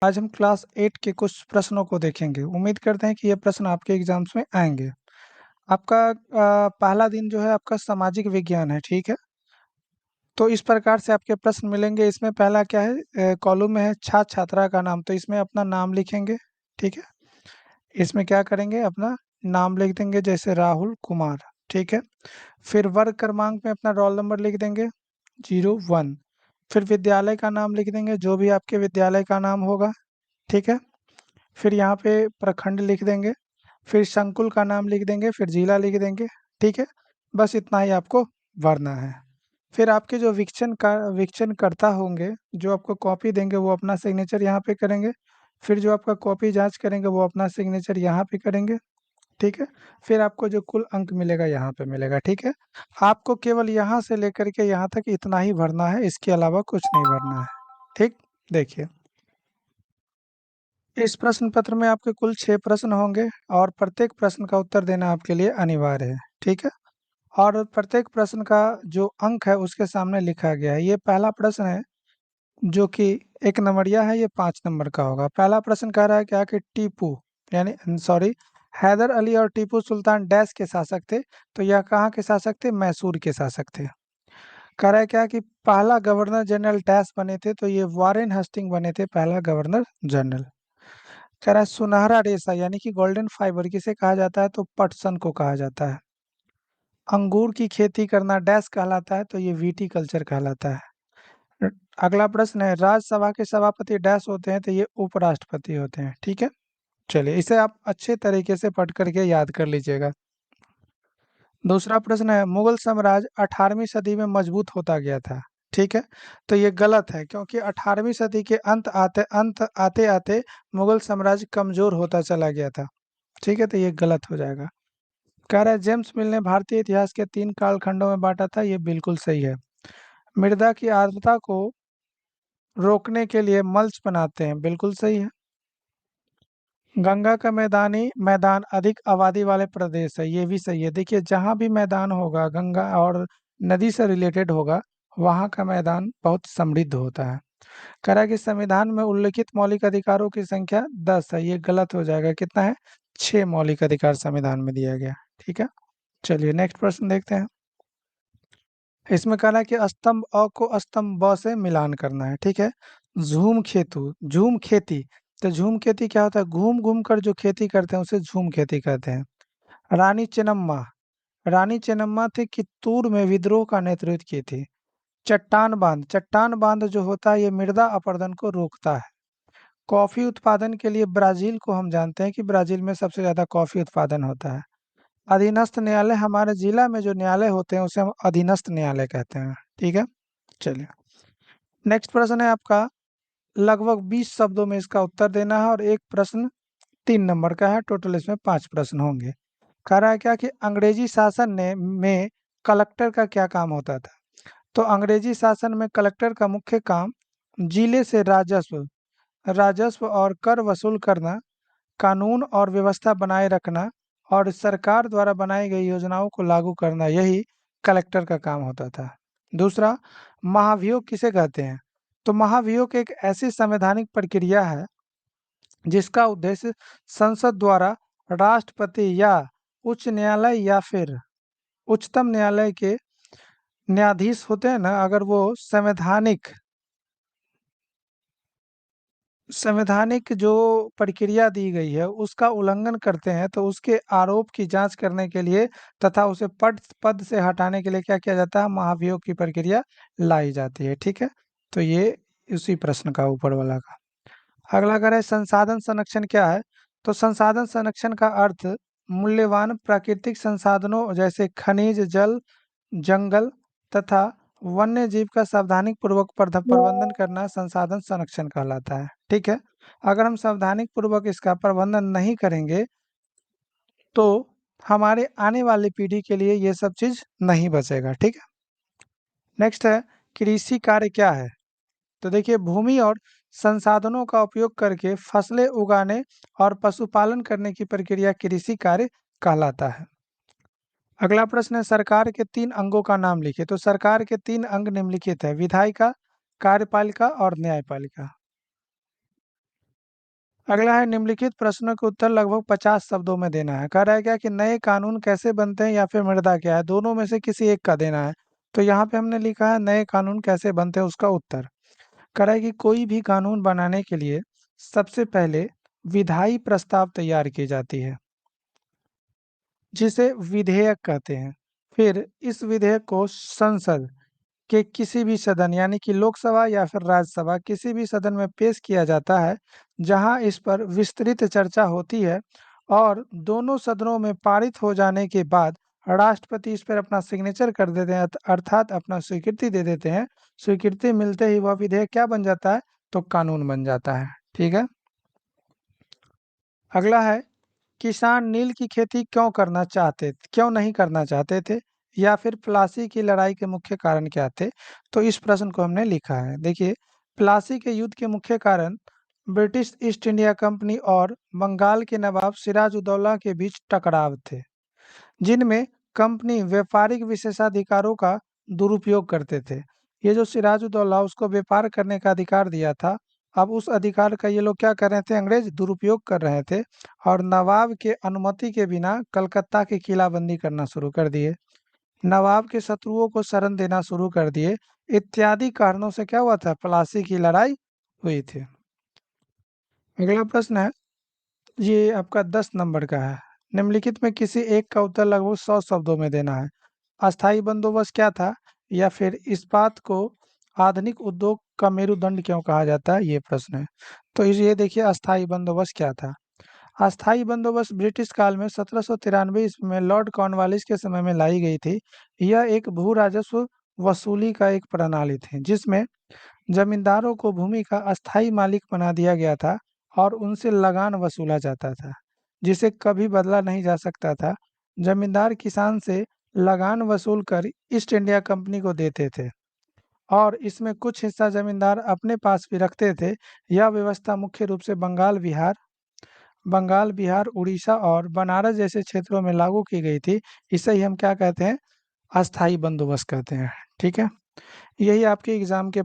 आज हम क्लास 8 के कुछ प्रश्नों को देखेंगे। उम्मीद करते हैं कि ये प्रश्न आपके एग्जाम्स में आएंगे। आपका पहला दिन जो है आपका सामाजिक विज्ञान है, ठीक है। तो इस प्रकार से आपके प्रश्न मिलेंगे। इसमें पहला क्या है, कॉलम में है छात्र छात्रा का नाम, तो इसमें अपना नाम लिखेंगे, ठीक है। इसमें क्या करेंगे, अपना नाम लिख देंगे, जैसे राहुल कुमार, ठीक है। फिर वर्ग क्रमांक में अपना रोल नंबर लिख देंगे 01। फिर विद्यालय का नाम लिख देंगे, जो भी आपके विद्यालय का नाम होगा, ठीक है। फिर यहाँ पे प्रखंड लिख देंगे, फिर संकुल का नाम लिख देंगे, फिर जिला लिख देंगे, ठीक है। बस इतना ही आपको भरना है। फिर आपके जो वीक्षणकर्ता होंगे, जो आपको कॉपी देंगे, वो अपना सिग्नेचर यहाँ पे करेंगे। फिर जो आपका कॉपी जांच करेंगे, वो अपना सिग्नेचर यहाँ पे करेंगे, ठीक है। फिर आपको जो कुल अंक मिलेगा यहाँ पे मिलेगा, ठीक है। आपको केवल यहाँ से लेकर के यहाँ तक इतना ही भरना है, इसके अलावा कुछ नहीं भरना है, ठीक। देखिए, इस प्रश्न पत्र में आपके कुल 6 प्रश्न होंगे और प्रत्येक प्रश्न का उत्तर देना आपके लिए अनिवार्य है, ठीक है। और प्रत्येक प्रश्न का जो अंक है उसके सामने लिखा गया है। ये पहला प्रश्न है जो कि 1 नंबरिया है, ये 5 नंबर का होगा। पहला प्रश्न कह रहा है क्या कि टीपू यानी सॉरी हैदर अली और टीपू सुल्तान डैश के शासक थे। तो यह कहाँ के शासक थे? मैसूर के शासक थे। कह रहा है क्या कि पहला गवर्नर जनरल डैश बने थे, तो ये वारेन हस्टिंग बने थे पहला गवर्नर जनरल। कह रहा है सुनहरा रेशा यानी कि गोल्डन फाइबर किसे कहा जाता है? तो पटसन को कहा जाता है। अंगूर की खेती करना डैश कहलाता है? तो ये वीटी कल्चर कहलाता है। र- अगला प्रश्न है राज्यसभा के सभापति डैश होते हैं? तो ये उपराष्ट्रपति होते हैं, ठीक है। चलिए, इसे आप अच्छे तरीके से पढ़ करके याद कर लीजिएगा। दूसरा प्रश्न है मुगल साम्राज्य 18वीं सदी में मजबूत होता गया था, ठीक है। तो ये गलत है, क्योंकि 18वीं सदी के अंत आते आते मुगल साम्राज्य कमजोर होता चला गया था, ठीक है। तो ये गलत हो जाएगा। कह रहा है जेम्स मिल ने भारतीय इतिहास के 3 कालखंडों में बांटा था, ये बिल्कुल सही है। मृदा की आर्द्रता को रोकने के लिए मल्च बनाते हैं, बिल्कुल सही है। गंगा का मैदान अधिक आबादी वाले प्रदेश है, ये भी सही है। देखिए, जहाँ भी मैदान होगा गंगा और नदी से रिलेटेड होगा, वहाँ का मैदान बहुत समृद्ध होता है। कह रहा है कि संविधान में उल्लिखित मौलिक अधिकारों की संख्या 10 है, ये गलत हो जाएगा। कितना है? 6 मौलिक अधिकार संविधान में दिया गया, ठीक है। चलिए नेक्स्ट प्रश्न देखते हैं। इसमें कह रहा है कि स्तंभ अ को स्तंभ ब से मिलान करना है, ठीक है। झूम खेती। तो झूम खेती क्या होता है? घूम घूम कर जो खेती करते हैं उसे झूम खेती कहते हैं। रानी चेन्नम्मा। रानी चेन्नम्मा थी कित्तूर में विद्रोह का नेतृत्व की थी। चट्टान बांध जो होता है ये मृदा अपरदन को रोकता है। कॉफी उत्पादन के लिए ब्राजील को हम जानते हैं कि ब्राजील में सबसे ज्यादा कॉफी उत्पादन होता है। अधीनस्थ न्यायालय, हमारे जिला में जो न्यायालय होते हैं उसे हम अधीनस्थ न्यायालय कहते हैं, ठीक है। चलिए, नेक्स्ट प्रश्न है आपका। लगभग 20 शब्दों में इसका उत्तर देना है और एक प्रश्न 3 नंबर का है। टोटल इसमें 5 प्रश्न होंगे। कह रहा है क्या कि अंग्रेजी शासन ने में कलेक्टर का क्या काम होता था? तो अंग्रेजी शासन में कलेक्टर का मुख्य काम जिले से राजस्व और कर वसूल करना, कानून और व्यवस्था बनाए रखना और सरकार द्वारा बनाई गई योजनाओं को लागू करना, यही कलेक्टर का काम होता था। दूसरा, महाभियोग किसे कहते हैं? तो महाभियोग एक ऐसी संवैधानिक प्रक्रिया है जिसका उद्देश्य संसद द्वारा राष्ट्रपति या उच्च न्यायालय या फिर उच्चतम न्यायालय के न्यायाधीश होते हैं ना, अगर वो संवैधानिक जो प्रक्रिया दी गई है उसका उल्लंघन करते हैं, तो उसके आरोप की जांच करने के लिए तथा उसे पद पद से हटाने के लिए क्या किया जाता है? महाभियोग की प्रक्रिया लाई जाती है, ठीक है। तो ये उसी प्रश्न का ऊपर वाला का। अगला करें संसाधन संरक्षण क्या है? तो संसाधन संरक्षण का अर्थ मूल्यवान प्राकृतिक संसाधनों जैसे खनिज, जल, जंगल तथा वन्य जीव का सावधानी पूर्वक प्रबंधन करना संसाधन संरक्षण कहलाता है, ठीक है। अगर हम सावधानी पूर्वक इसका प्रबंधन नहीं करेंगे तो हमारे आने वाली पीढ़ी के लिए ये सब चीज नहीं बचेगा, ठीक है। नेक्स्ट है कृषि कार्य क्या है? तो देखिए, भूमि और संसाधनों का उपयोग करके फसलें उगाने और पशुपालन करने की प्रक्रिया कृषि कार्य कहलाता है। अगला प्रश्न है सरकार के 3 अंगों का नाम लिखिए। तो सरकार के 3 अंग निम्नलिखित है: विधायिका, कार्यपालिका और न्यायपालिका। अगला है निम्नलिखित प्रश्नों के उत्तर लगभग 50 शब्दों में देना है। कह रहा है क्या कि नए कानून कैसे बनते हैं या फिर मृदा क्या है, दोनों में से किसी एक का देना है। तो यहाँ पे हमने लिखा है नए कानून कैसे बनते हैं उसका उत्तर। कह रहा है कि कोई भी कानून बनाने के लिए सबसे पहले विधायी प्रस्ताव तैयार की जाती है, जिसे विधेयक कहते हैं। फिर इस विधेयक को संसद के किसी भी सदन यानी कि लोकसभा या फिर राज्यसभा किसी भी सदन में पेश किया जाता है, जहां इस पर विस्तृत चर्चा होती है और दोनों सदनों में पारित हो जाने के बाद राष्ट्रपति इस पर अपना सिग्नेचर कर देते हैं, अर्थात अपना स्वीकृति दे देते हैं। स्वीकृति मिलते ही वह विधेयक क्या बन जाता है, तो कानून बन जाता है। ठीक है। अगला है किसान नील की खेती क्यों नहीं करना चाहते थे, या फिर प्लासी की लड़ाई के मुख्य कारण क्या थे। तो इस प्रश्न को हमने लिखा है। देखिए, प्लासी के युद्ध के मुख्य कारण ब्रिटिश ईस्ट इंडिया कंपनी और बंगाल के नवाब सिराजुद्दौला के बीच टकराव थे, जिनमें कंपनी व्यापारिक विशेषाधिकारों का दुरुपयोग करते थे। ये जो सिराजुद्दौला उसको व्यापार करने का अधिकार दिया था, अब उस अधिकार का ये लोग क्या कर रहे थे, अंग्रेज दुरुपयोग कर रहे थे और नवाब के अनुमति के बिना कलकत्ता की किलाबंदी करना शुरू कर दिए, नवाब के शत्रुओं को शरण देना शुरू कर दिए। इत्यादि कारणों से क्या हुआ था, प्लासी की लड़ाई हुई थी। अगला प्रश्न है, ये आपका 10 नंबर का है। निम्नलिखित में किसी एक का उत्तर लगभग 100 शब्दों में देना है। अस्थाई बंदोबस्त क्या था, या फिर इस्पात को आधुनिक उद्योग का मेरुदंड क्यों कहा जाता है, ये प्रश्न है। तो ये देखिए, अस्थाई बंदोबस्त क्या था। अस्थाई बंदोबस्त ब्रिटिश काल में 1793 ईस्वी में लॉर्ड कॉर्नवालिस के समय में लाई गई थी। यह एक भू राजस्व वसूली का एक प्रणाली थी, जिसमें जमींदारों को भूमि का अस्थाई मालिक बना दिया गया था और उनसे लगान वसूला जाता था, जिसे कभी बदला नहीं जा सकता था। जमींदार किसान से लगान वसूल कर ईस्ट इंडिया कंपनी को देते थे और इसमें कुछ हिस्सा जमींदार अपने पास भी रखते थे। यह व्यवस्था मुख्य रूप से बंगाल, बिहार, उड़ीसा और बनारस जैसे क्षेत्रों में लागू की गई थी। इसे ही हम क्या कहते हैं, अस्थाई बंदोबस्त कहते हैं। ठीक है। यही आपके एग्जाम के